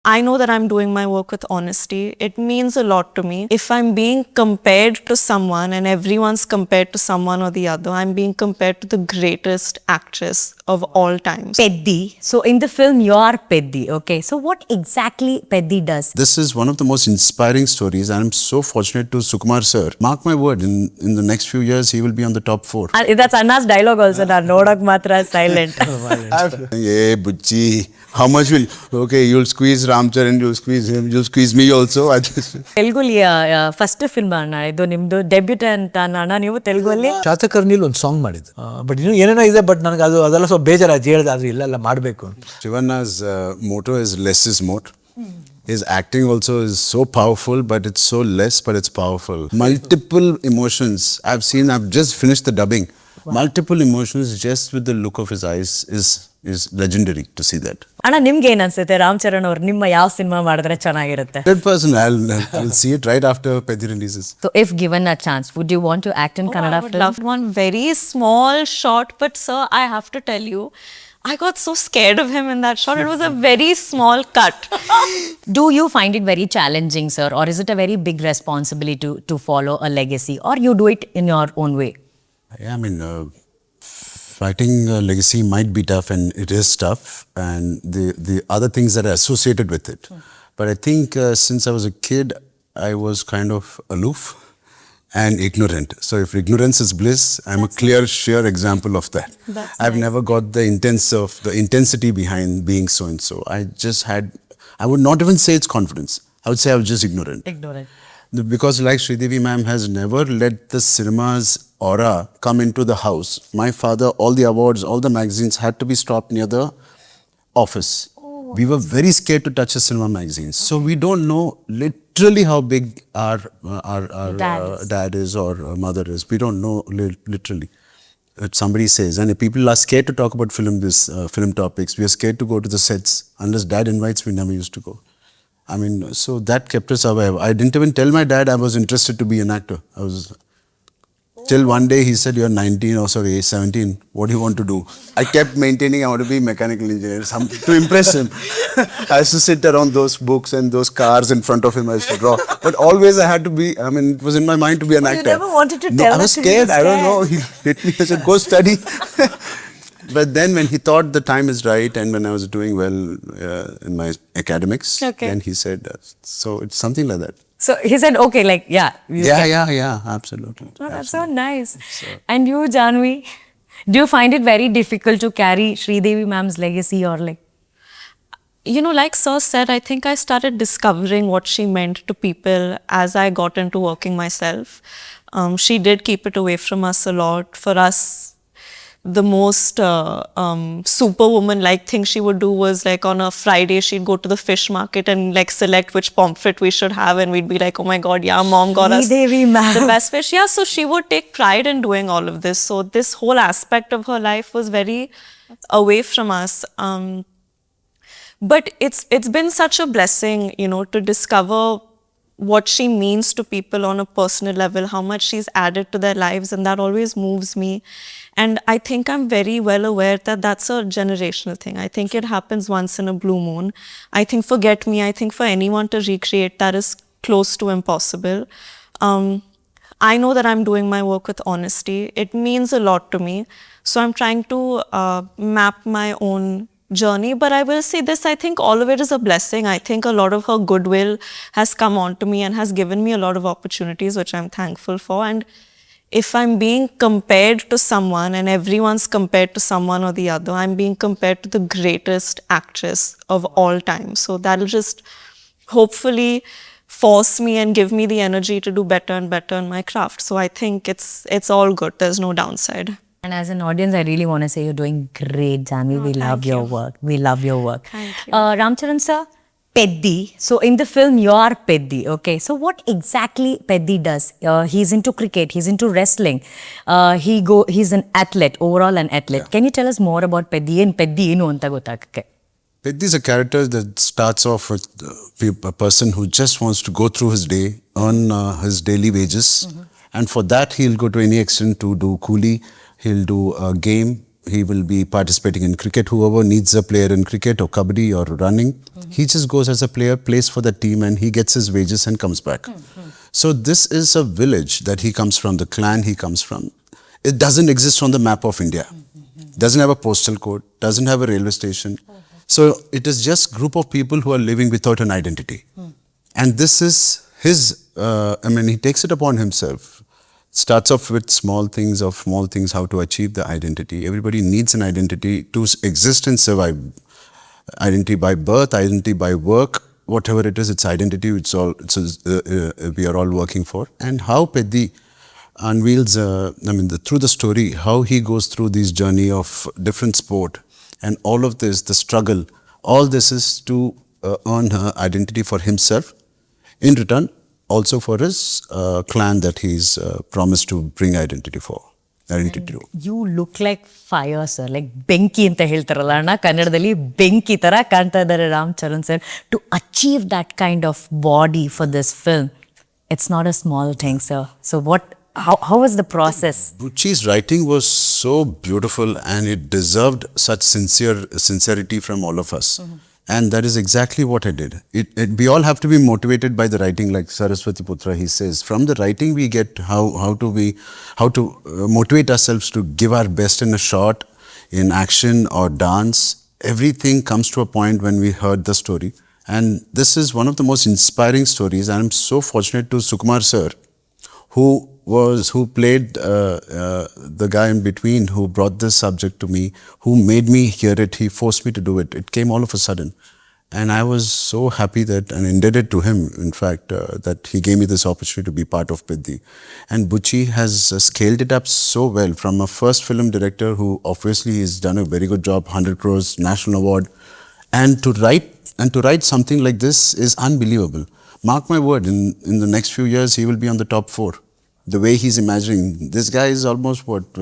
I know that I'm doing my work with honesty. It means a lot to me. If I'm being compared to someone and everyone's compared to someone or the other, I'm being compared to the greatest actress of all time. Peddi. So in the film, you're Peddi. Okay. So what exactly Peddi does? This is one of the most inspiring stories, and I'm so fortunate to Sukumar sir. Mark my word, in the next few years, he will be on the top 4. That's Anna's dialogue also. Nodak matra silent. Hey, Bucci, how much will... Okay, you'll squeeze Ramcharan, you'll squeeze him, you'll squeeze me also. I just... ತೆಲುಗುಲಿ first film ಅಣ್ಣ ಇದು ನಿಮ್ದು debut ಅಂತ ಅಣ್ಣ ನೀವು ತೆಲುಗಲ್ಲಿ ಶಾತಕರ್ಣಿಲಿ ಒಂದು song ಮಾಡಿದ್ದು but ಇನ್ನೂ ಏನೇನೋ ಇದೆ ಬಟ್ ನನಗೆ ಅದೆಲ್ಲ ಸ್ವಲ್ಪ ಬೇಜಾರಾಯ್ತು ಹೇಳಿದೆ ಅದು ಇಲ್ಲ ಮಾಡಬೇಕು. Shivarna's motto is less is more. His acting also is so powerful, but it's so less, but it's powerful. Multiple emotions. I've just finished the dubbing. Wow. Multiple emotions just with the look of his eyes is legendary to see that. ಅಣ್ಣ ನಿಮ್ಗೆ ಏನ್ ಅನ್ಸುತ್ತೆ ರಾಮಚರಣ್ ಅವ್ರು ನಿಮ್ಮ ಯಾವ cinema ಮಾಡಿದ್ರೆ ಚೆನ್ನಾಗಿರುತ್ತೆ? 100%. I'll see it right after Peddi releases. So if given a chance, would you want to act in Kannada I would film? love one very small shot, but sir, I have to tell you, I got so scared of him in that shot. It was a very small cut. Do you find it very challenging, sir, or is it a very big responsibility to follow a legacy, or you do it in your own way? Yeah, I mean, writing a legacy might be tough, and it is tough, and the other things that are associated with it. But I think since I was a kid, I was kind of aloof and ignorant. So if ignorance is bliss, I'm a clear, sheer example of that. I've never got the intensity behind being so and so. I would not even say it's confidence. I would say I was just ignorant. Because like Sridevi ma'am has never let the cinema's aura come into the house. My father, all the awards, all the magazines had to be stopped near the office. We were very scared to touch a cinema magazine. So we don't know literally how big our dad is or mother is. We don't know literally. Somebody says, and if people are scared to talk about film topics, we are scared to go to the sets. Unless dad invites, we never used to go. I mean, so that kept us away. I didn't even tell my dad I was interested to be an actor. Till one day he said, you're 17, what do you want to do? I kept maintaining I want to be a mechanical engineer, to impress him. I used to sit around those books and those cars in front of him, I used to draw. But always I had to be, I mean, it was in my mind to be an actor. You never wanted to tell I was scared, I don't know. He hit me, I said, go study. But then when he thought the time is right and when I was doing well in my academics, then he said, so it's something like that. So he said, okay, like, yeah. Yeah, absolutely. Oh, that's so nice. And you, Janvi, do you find it very difficult to carry Sridevi ma'am's legacy or like? You know, like sir said, I think I started discovering what she meant to people as I got into working myself. She did keep it away from us a lot. For us, the most superwoman-like thing she would do was like on a Friday she'd go to the fish market and like select which pomfret we should have, and we'd be like, oh my god, yeah, mom got us the best fish. Yeah, so she would take pride in doing all of this. So this whole aspect of her life was very away from us. But it's been such a blessing, you know, to discover what she means to people on a personal level, how much she's added to their lives, and that always moves me. And I think I'm very well aware that that's a generational thing. I think it happens once in a blue moon. I think I think for anyone to recreate that is close to impossible. I know that I'm doing my work with honesty. It means a lot to me. So I'm trying to map my own journey, but I will say this, I think all of it is a blessing. I think a lot of her goodwill has come on to me and has given me a lot of opportunities, which I'm thankful for. And if I'm being compared to someone and everyone's compared to someone or the other, I'm being compared to the greatest actress of all time. So that'll just hopefully force me and give me the energy to do better and better in my craft. So I think it's all good. There's no downside. And as an audience, I really want to say you're doing great, Janvi. We love your work. We love your work. Thank you. Ramcharan sir, Peddi. So in the film, you're Peddi. Okay. So what exactly Peddi does? He's into cricket. He's into wrestling. He's an athlete, overall an athlete. Yeah. Can you tell us more about Peddi? And Peddi enu anta gottaagake. Peddi is a character that starts off with a person who just wants to go through his day, earn his daily wages. And for that, he'll go to any extent to do coolie. He'll do a game. he will be participating in cricket. Whoever needs a player in cricket or kabaddi or running, he just goes as a player, plays for the team, and he gets his wages and comes back. So this is a village that he comes from, the clan he comes from. It doesn't exist on the map of India. Doesn't have a postal code, doesn't have a railway station. So it is just group of people who are living without an identity. And this is his, he takes it upon himself. Starts off with small things, how to achieve the identity. Everybody needs an identity to exist and survive. Identity by birth, identity by work, whatever it is, it's identity, we are all working for. And how Peddi unveils, through the story, how he goes through this journey of different sport and all of this, the struggle, all this is to earn her identity for himself. In return, also for his clan that he's promised to bring identity to. You look like fire, sir. Like ಬೆಂಕಿ ಅಂತ ಹೇಳ್ತಾರಲ್ಲ ಅಣ್ಣ ಕನ್ನಡದಲ್ಲಿ ಬೆಂಕಿ ತರ ಕಾಣ್ತಾ ಇದ್ದಾರೆ Ram Charan sir. To achieve that kind of body for this film, it's not a small thing, sir. So how was the process? Buchi's writing was so beautiful and it deserved such sincerity from all of us. And that is exactly what I did. We all have to be motivated by the writing, like Saraswati Putra, he says. From the writing we get how to motivate ourselves to give our best in a shot, in action or dance. Everything comes to a point when we heard the story. And this is one of the most inspiring stories. And I'm so fortunate to Sukumar sir, who played the guy in between, who brought this subject to me, who made me hear it. He forced me to do it. It came all of a sudden. And I was so happy and indebted to him, in fact, that he gave me this opportunity to be part of Peddi. And Buchi has scaled it up so well from a first film director who obviously has done a very good job, 100 crores, national award. And to write something like this is unbelievable. Mark my word, in the next few years, he will be on the top 4. The way he's imagining, this guy is almost 60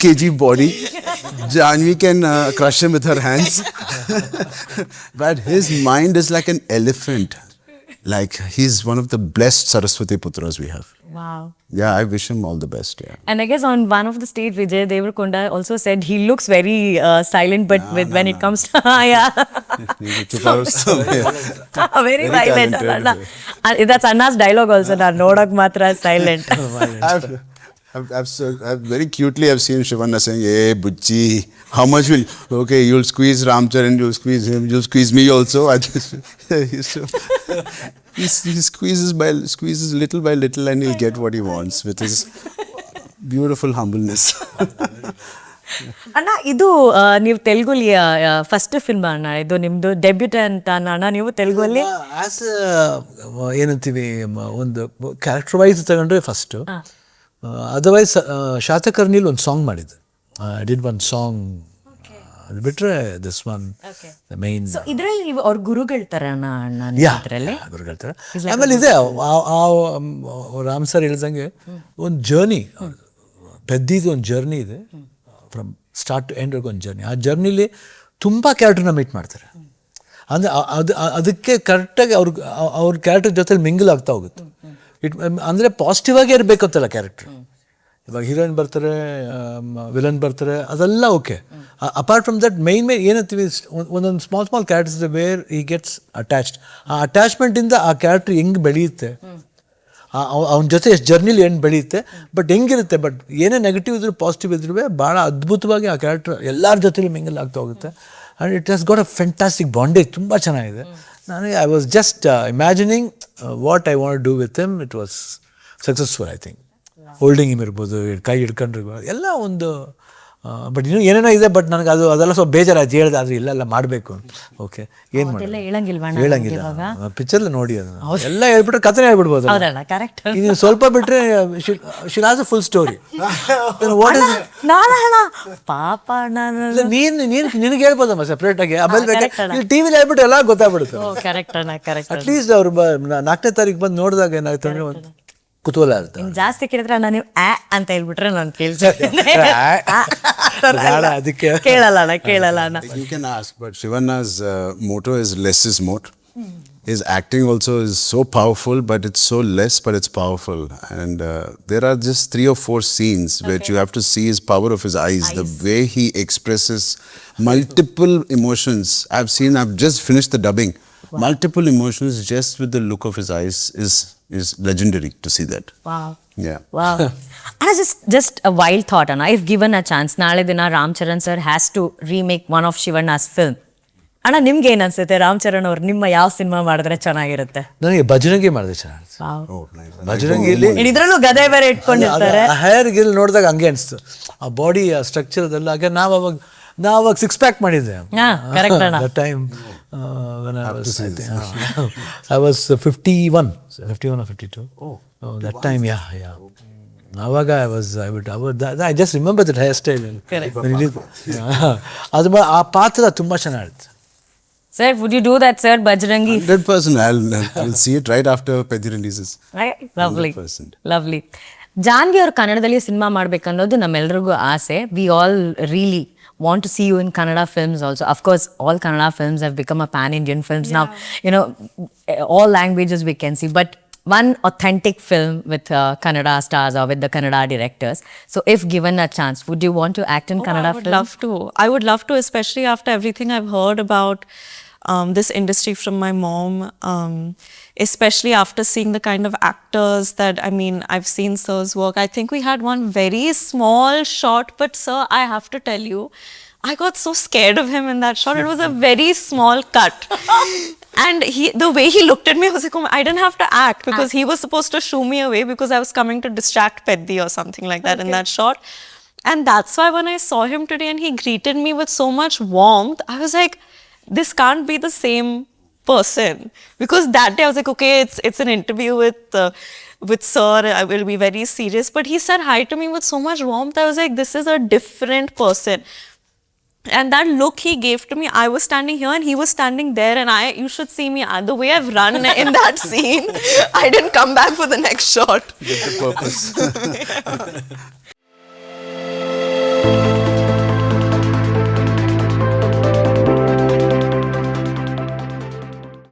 kg body. Janvi can crush him with her hands. But his mind is like an elephant. Like he's one of the blessed Saraswati Putras we have. Wow. Yeah, I wish him all the best. Yeah. And I guess on one of the stage, Vijay Deverakonda also said he looks very silent, but when it comes to very violent. That's Anna's dialogue also. Nodak matra silent. I've very cutely I've seen Shivanna saying, "Hey, Bucci, how much will? Okay, you'll squeeze Ramcharan, you'll squeeze him, you'll squeeze me also." He squeezes little by little, and he'll get what he wants with his beautiful humbleness. ಅಣ್ಣ ಇದು ನೀವು ತೆಲುಗುಲಿ first film ಅಣ್ಣ ಇದು ನಿಮ್ದು debut ಅಂತ ಅಣ್ಣ ನೀವು ತೆಲುಗುಲ್ಲಿ as ಏನಂತೀವಿ ಒಂದು ಕ್ಯಾರೆಕ್ಟರ್ ವೈಸ್ ತಗೊಂಡ್ರೆ ಫಸ್ಟು ಅದರ್ವೈಸ್ ಶಾತಕರ್ಣಿಲಿ ಒಂದು ಸಾಂಗ್ ಮಾಡಿದ್ದು ಐ ಡಿಡ್ ಒನ್ ಸಾಂಗ್ ಅದು ಬಿಟ್ರೆ ದಿಸ್ ಒನ್ ಮೈನ್ ಇದರಲ್ಲಿ ನೀವು ಅವ್ರ ಗುರುಗಳ ಥರ ಅಣ್ಣ ಇದರಲ್ಲಿ ಗುರುಗಳ ಥರ ಆಮೇಲೆ ಇದೆ ರಾಮ್ ಸರ್ ಹೇಳ್ದಂಗೆ ಒಂದು ಜರ್ನಿ ಪೆದ್ದಿದು ಒಂದು ಜರ್ನಿ ಇದೆ ಫ್ರಮ್ ಸ್ಟಾರ್ಟ್ ಟು ಎಂಡ್ವರೆಗೂ ಒಂದು ಜರ್ನಿ ಆ ಜರ್ನಿಲಿ ತುಂಬ ಕ್ಯಾರೆಕ್ಟರ್ನ ಮೀಟ್ ಮಾಡ್ತಾರೆ ಅಂದರೆ ಅದಕ್ಕೆ ಕರೆಕ್ಟಾಗಿ ಅವ್ರ ಕ್ಯಾರೆಕ್ಟರ್ ಜೊತೆಲಿ ಮಿಂಗಲ್ ಆಗ್ತಾ ಹೋಗುತ್ತೆ ಅಂದರೆ ಪಾಸಿಟಿವ್ ಆಗೇ ಇರಬೇಕಂತಲ್ಲ ಕ್ಯಾರೆಕ್ಟ್ರ್ ಇವಾಗ ಹೀರೋಯಿನ್ ಬರ್ತಾರೆ ವಿಲನ್ ಬರ್ತಾರೆ ಅದೆಲ್ಲ okay apart from that main ಏನಂತೀವಿ ಒಂದೊಂದು ಸ್ಮಾಲ್ ಕ್ಯಾರೆಕ್ಟರ್ಸ್ ವೇರ್ ಈ ಗೆಟ್ಸ್ ಅಟ್ಯಾಚ್ಡ್ ಆ ಅಟ್ಯಾಚ್ಮೆಂಟಿಂದ ಆ ಕ್ಯಾರೆಕ್ಟ್ರ್ ಹೆಂಗೆ ಬೆಳೆಯುತ್ತೆ ಅವನ ಜೊತೆ ಎಷ್ಟು ಜರ್ನಿಲಿ ಏನು ಬೆಳೆಯುತ್ತೆ ಬಟ್ ಹೆಂಗಿರುತ್ತೆ ಬಟ್ ಏನೇ ನೆಗೆಟಿವ್ ಇದ್ರೂ ಪಾಸಿಟಿವ್ ಇದ್ರೂ ಭಾಳ ಅದ್ಭುತವಾಗಿ ಆ ಕ್ಯಾರೆಕ್ಟರ್ ಎಲ್ಲರ ಜೊತೆಲಿ ಮಿಂಗಲ್ ಆಗ್ತಾ ಹೋಗುತ್ತೆ and it has got a fantastic bondage ತುಂಬ ಚೆನ್ನಾಗಿದೆ ನನಗೆ I was just imagining what I want do with him it was successful I think holding him ಇರ್ಬೋದು ಕೈ ಹಿಡ್ಕೊಂಡಿರ್ಬೋದು ಎಲ್ಲ ಒಂದು ಬಟ್ ಇನ್ನೂ ಏನೇನೋ ಇದೆ ಬಟ್ ನನಗೆ ಅದೆಲ್ಲ ಸ್ವಲ್ಪ ಬೇಜಾರಾಯ್ತು ಹೇಳಿದೆ ಆದರೆ ಇಲ್ಲೆಲ್ಲ ಮಾಡಬೇಕು ಓಕೆ ಏನು ಮಾಡಿ ಹೇಳಂಗಿಲ್ಲ ಪಿಕ್ಚರ್ಲಿ ನೋಡಿ ಅದನ್ನು ಎಲ್ಲ ಹೇಳ್ಬಿಟ್ರೆ ಕಥೆ ಹೇಳ್ಬಿಡ್ಬೋದು ನೀವು ಸ್ವಲ್ಪ ಬಿಟ್ಟರೆ ಶಿಲ್ has a full story what is ಪಾಪ ನಿನಗೆ ಹೇಳ್ಬೋದಮ್ಮ ಸಪ್ರೇಟಾಗಿ ಆಮೇಲೆ ಬೇಕಾದ್ರೆ ಟಿ ವಿಲಿ ಹೇಳ್ಬಿಟ್ಟು ಎಲ್ಲ ಗೊತ್ತಾಗ್ಬಿಡುತ್ತೆ ಅಟ್ಲೀಸ್ಟ್ ಅವ್ರು 4ನೇ ತಾರೀಕು ಬಂದು ನೋಡಿದಾಗ ಏನಾಗ್ತದೆ ಒಂದು ಕುತೂಹಲ ಇರುತ್ತೆ ಜಾಸ್ತಿ ಕೇಳಿದ್ರೆ ನಾನು ನೀವು ಅಂತ ಹೇಳ್ಬಿಟ್ರೆ ನಾನು ಅದಕ್ಕೆ ಕೇಳಲ್ಲ ಅಣ್ಣ You can ask, but Shivanna's motto is less is more. His acting also is so powerful, but it's so less, but it's powerful. And there are just 3 or 4 scenes which you have to see his power of his eyes, the way he expresses multiple emotions. I've just finished the dubbing. Multiple emotions just with the look of his eyes is legendary to see that. Wow. Yeah. Wow. And just a wild thought, Anna. If given a chance, ನಾಳೆ ದಿನ Ram Charan sir has to remake one of Shivarna's film. ಅಣ್ಣ ನಿಮ್ಗೆ ಏನ್ ಅನ್ಸುತ್ತೆ ರಾಮಚರಣ್ ಅವ್ರು ನಿಮ್ಮ ಯಾವ cinema ಮಾಡಿದ್ರೆ ಚೆನ್ನಾಗಿರುತ್ತೆ? ನನಗೆ ಬಜರಂಗಿ ಮಾಡಿದೆ ಚೆನ್ನಾಗಿ. ಬಜರಂಗಿಲಿ ಇದ್ರಲ್ಲೂ ಗದೆ ಬೇರೆ ಇಟ್ಕೊಂಡಿರ್ತಾರೆ. ಹೇರ್ ಗಿಲ್ ನೋಡಿದಾಗ ಹಂಗೆ ಅನಿಸ್ತು, ಆ ಬಾಡಿ ಆ ಸ್ಟ್ರಕ್ಚರ್ ಅದೆಲ್ಲ. ಹಾಗೆ ನಾವು ಅವಾಗ 6 ಪ್ಯಾಕ್ ಮಾಡಿದ್ದೆ. That time when I was 51 or 52. That time, yeah. ಅವಾಗ I just remember that hairstyle. ಅದು ಆ ಪಾತ್ರ ತುಂಬ ಚೆನ್ನಾಗಿತ್ತು. Sir, would you do that, sir, Bajrangi? 100%. I'll see it right after Peddi releases. Right? Lovely. 100%. Lovely. Janhvi ಅವರು ಕನ್ನಡದಲ್ಲಿ cinema ಮಾಡ್ಬೇಕನ್ನೋದು ನಮ್ಮೆಲ್ಲರಿಗೂ ಆಸೆ. We all really want to see you in Kannada films also. Of course, all Kannada films have become a pan-Indian films now. You know, all languages we can see. But one authentic film with Kannada stars or with the Kannada directors. So if given a chance, would you want to act in Kannada films? I would love to. I would love to, especially after everything I've heard about this industry from my mom, especially after seeing the kind of actors that, I mean, I've seen Sir's work. I think we had one very small shot, but Sir, I have to tell you, I got so scared of him in that shot. It was a very small cut. And the way he looked at me, I was like, oh, I didn't have to act because he was supposed to shoo me away because I was coming to distract Peddi or something like that in that shot. And that's why when I saw him today and he greeted me with so much warmth, I was like, this can't be the same person. Because that day I was like, okay, it's an interview with Sir, I will be very serious. But he said hi to me with so much warmth. I was like, this is a different person. And that look he gave to me, I was standing here and he was standing there, and you should see me, the way I've run in that scene, I didn't come back for the next shot. With the purpose.